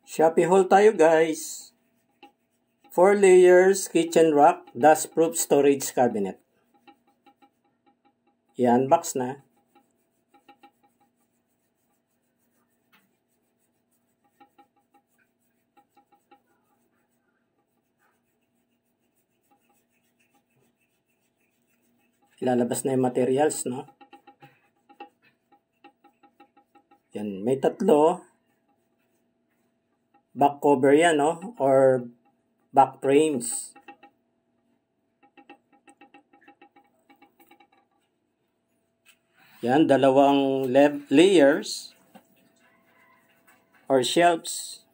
Shopee haul tayo guys. 4 layers kitchen rack, dust-proof storage cabinet. I-unbox na. Ilalabas na yung materials, no? Yan, may tatlo. Back cover yan, no? Or back frames. Yan, dalawang layers or shelves.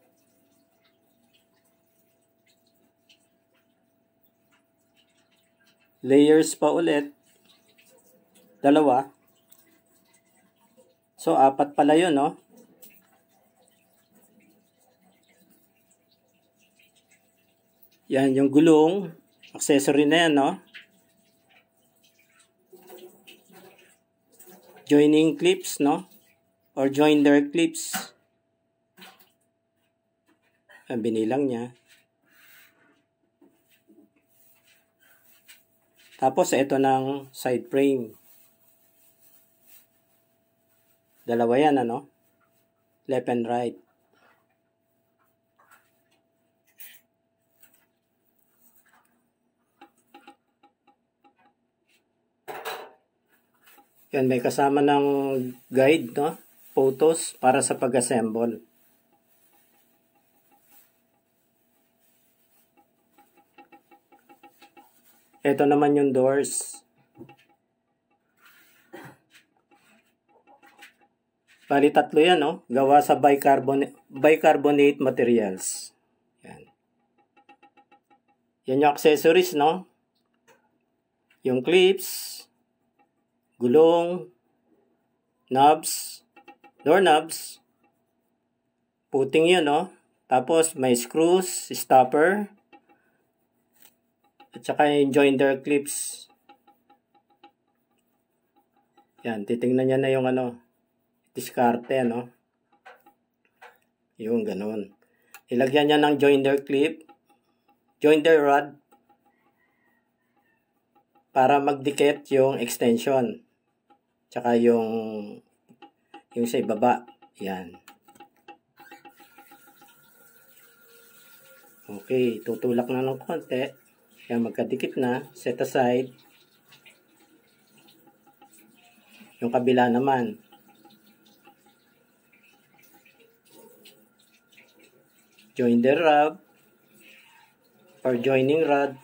Layers pa ulit. Dalawa. So, apat pala yun, no? Yan, yung gulong. Accessory na yan, no? Joining clips, no? Or joinder clips. Ang binilang niya. Tapos, ito ng side frame. Dalawa yan, ano? Left and right. Yan, may kasama ng guide, no? Photos para sa pag-assemble. Ito naman yung doors. Bali tatlo yan, no? Gawa sa bicarbonate materials. Yan. Yan yung accessories, no? Yung clips, gulong, knobs, door knobs, puting yun, no? Tapos may screws, stopper, at saka yung joinder clips. Yan, titingnan niya na yung ano, diskarte, no? Yung ganun. Ilagyan niya ng joinder clip, joinder rod, para magdikit yung extension. Tsaka yung sa ibaba. Yan. Okay, tutulak na ng konti. Yan, magkadikit na. Set aside. Yung kabila naman. Joinder rod or joining rod.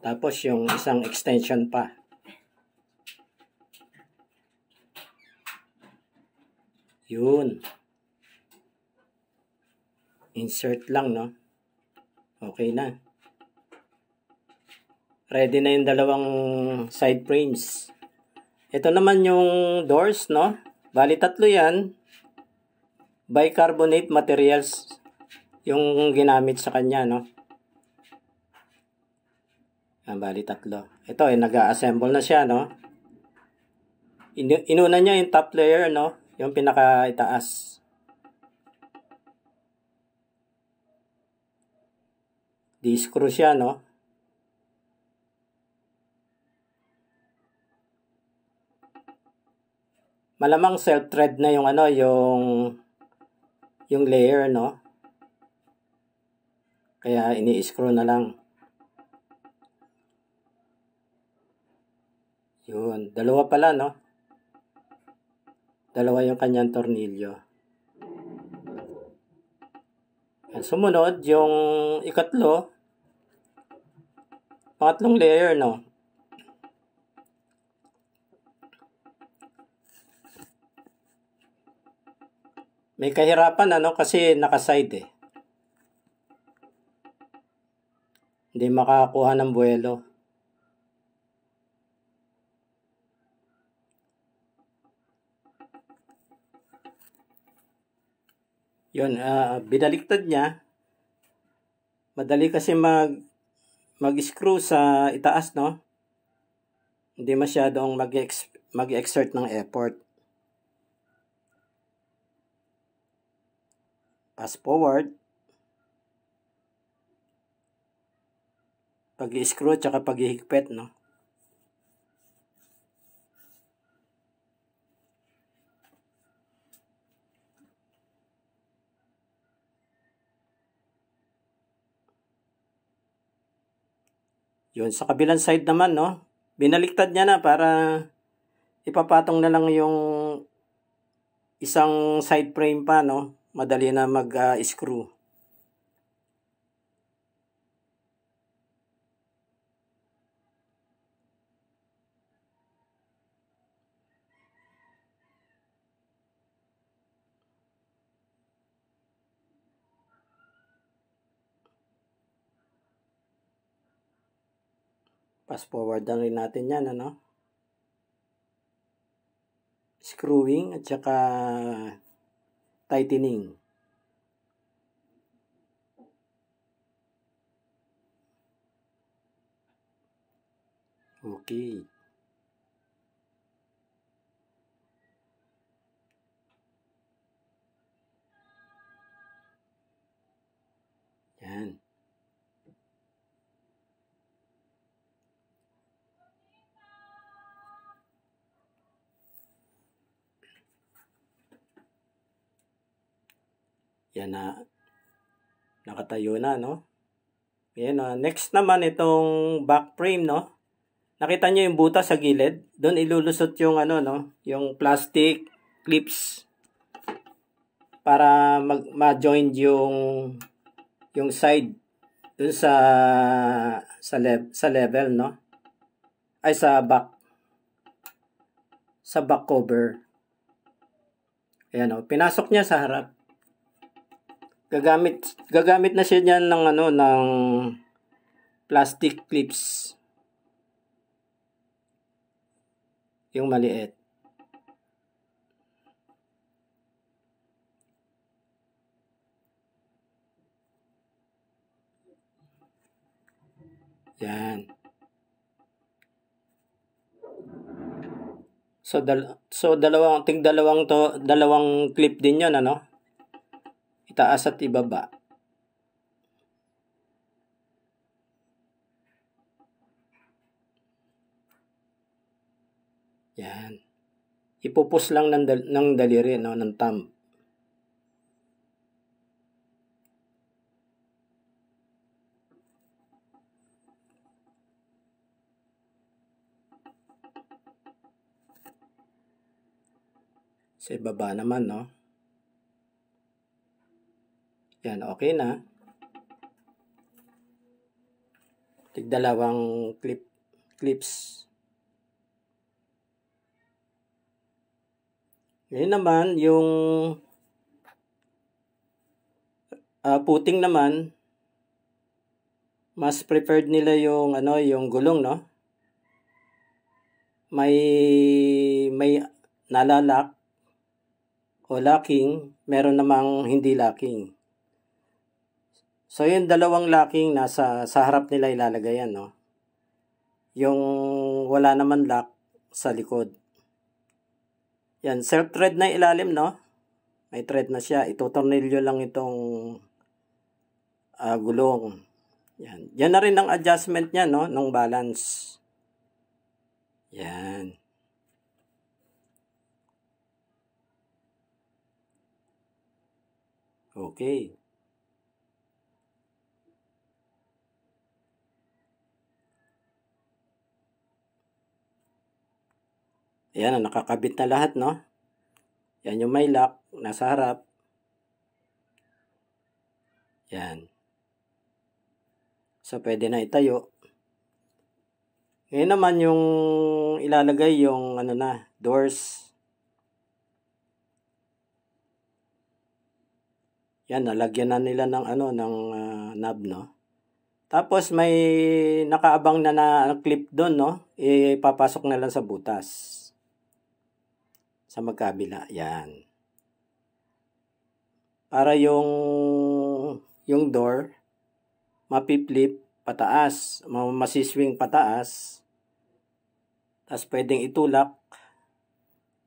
Tapos yung isang extension pa. Yun. Insert lang, no? Okay na. Ready na yung dalawang side frames. Ito naman yung doors, no? Bali tatlo yan. Bicarbonate materials yung ginamit sa kanya, no? Yan, bali tatlo. Ito, nag-a-assemble na siya, no? Inuna niya yung top layer, no? Yung pinaka-itaas. Di-screw siya, no? Malamang self-thread na yung ano, yung layer, no? Kaya ini-screw na lang. Yun, dalawa pala, no? Dalawa yung kanyang tornilyo. Yan, sumunod, yung ikatlo, pangatlong layer, no? May kahirapan, ano? Kasi nakaside, eh. Hindi makakuha ng buwelo. Yun, binaliktad niya. Madali kasi mag-screw sa itaas, no? Hindi masyadong mag-exert ng effort. Fast forward. Pag-i-screw tsaka pag-ihigpit, no? Yun, sa kabilang side naman, no? Binaliktad niya na para ipapatong na lang yung isang side frame pa, no? Madali na mag-screw. Fast forward na rin natin yan, ano? Screwing at saka tightening. Okay. Yan. Yan na. Nakatayo na, no? Yan, next naman itong back frame, no? Nakita nyo yung butas sa gilid? Doon ilulusot yung ano, no? Yung plastic clips para ma-join yung side doon sa level, no? Ay sa back cover. Ayan, oh, pinasok niya sa harap. Gagamit na siya diyan ng ano, ng plastic clips. Yung maliit. Yan. So dalawang clip din 'yon, ano? Itaas at ibaba. Yan. Ipupus lang ng daliri, no, ng thumb. Sa ibaba naman, no? Yan, okay na. Tigdalawang clips. Ngayon naman, yung puting naman, mas preferred nila yung ano, yung gulong, no? May nalalak o locking, meron namang hindi locking. So yung dalawang locking sa harap nila ilalagay yan, no? Yung wala naman lock sa likod. Yan, self-thread na ilalim, no? May thread na siya. Itotornilyo lang itong gulong. Yan. Yan na rin ang adjustment niya, no? Ng balance. Yan. Okay. Ayan, nakakabit na lahat, no? Yan yung may lock, nasa harap. Yan. So, pwede na itayo. Ngayon naman yung ilalagay yung ano na, doors. Yan, nalagyan na nila ng ano, ng knob, no? Tapos may nakaabang na clip doon, no? Ipapasok na lang sa butas. Sa magkabila, yan. Para yung door mapiflip pataas, masiswing pataas. Tapos pwedeng itulak.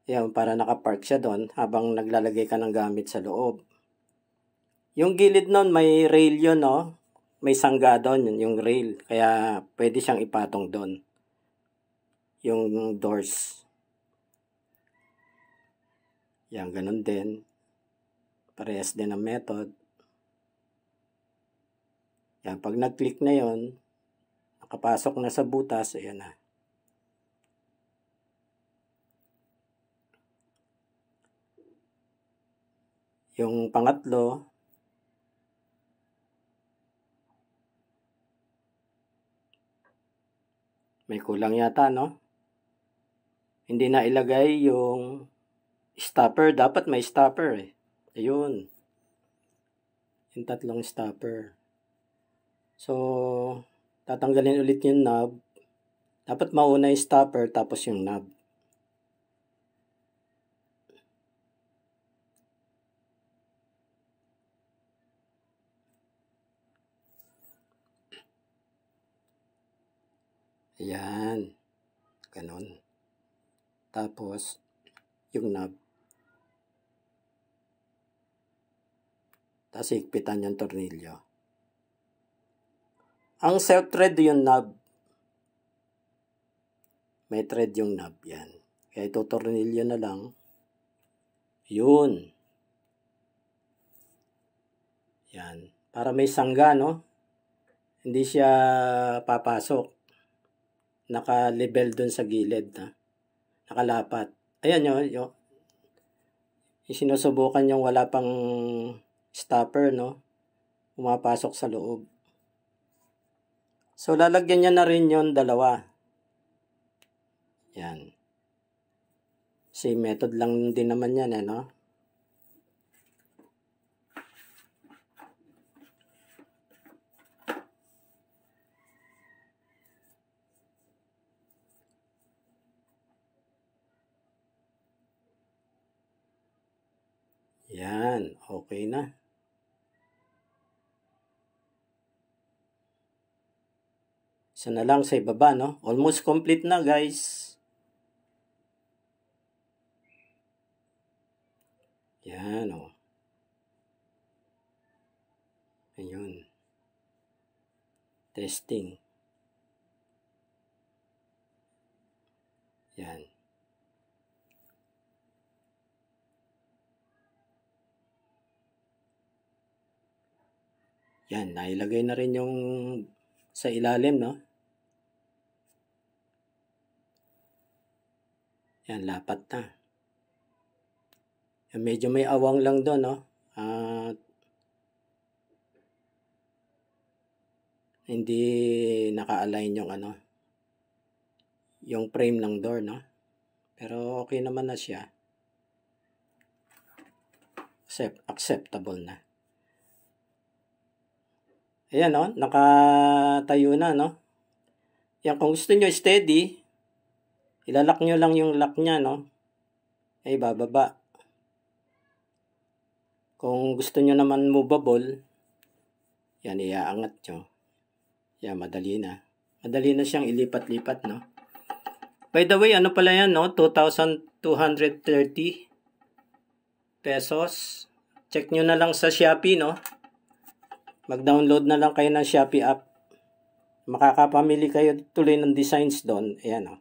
Yan, para nakapark siya doon habang naglalagay ka ng gamit sa loob. Yung gilid nun, may rail yun, no? May sangga doon, yung rail. Kaya pwede siyang ipatong doon. Yung doors. Yan, ganun din. Parehas din ang method. Yan, pag nag-click na yon, nakapasok na sa butas, ayan na. Yung pangatlo, may kulang yata, no? Hindi na ilagay yung stopper. Dapat may stopper eh. Ayun. Yung tatlong stopper. So, tatanggalin ulit yung knob. Dapat mauna yung stopper tapos yung knob. Ayan. Ganon. Tapos, yung knob. Tapos, higpitan yung tornilyo. Ang self-thread yung knob. May thread yung knob. Yan. Kaya ito tornilyo na lang. Yun. Yan. Para may sangga, no? Hindi siya papasok. Naka-level dun sa gilid. Ha? Nakalapat. Ayan yung sinusubukan yung wala pang stopper, no? Pumapasok sa loob. So, lalagyan niya na rin yung dalawa. Yan. Same method lang din naman yan, eh, no? Yan. Okay na. Isa na lang sa ibaba, no? Almost complete na, guys. Yan, oh. Ayun. Testing. Yan. Yan, nailagay na rin yung sa ilalim, no? Yan, lapat na. Yan, medyo may awang lang doon, no? Hindi naka-align yung ano, yung frame ng door, no? Pero okay naman na siya. Acceptable na. Ayan, no? Nakatayo na, no? Yan, kung gusto nyo steady, ilalak nyo lang yung lock niya, no? Ay, bababa. Kung gusto nyo naman movable, yan, iaangat nyo. Yan, madali na. Madali na siyang ilipat-lipat, no? By the way, ano pala yan, no? 2,230 pesos. Check nyo na lang sa Shopee, no? Mag-download na lang kayo ng Shopee app. Makakapamili kayo tuloy ng designs doon. Ayan, no?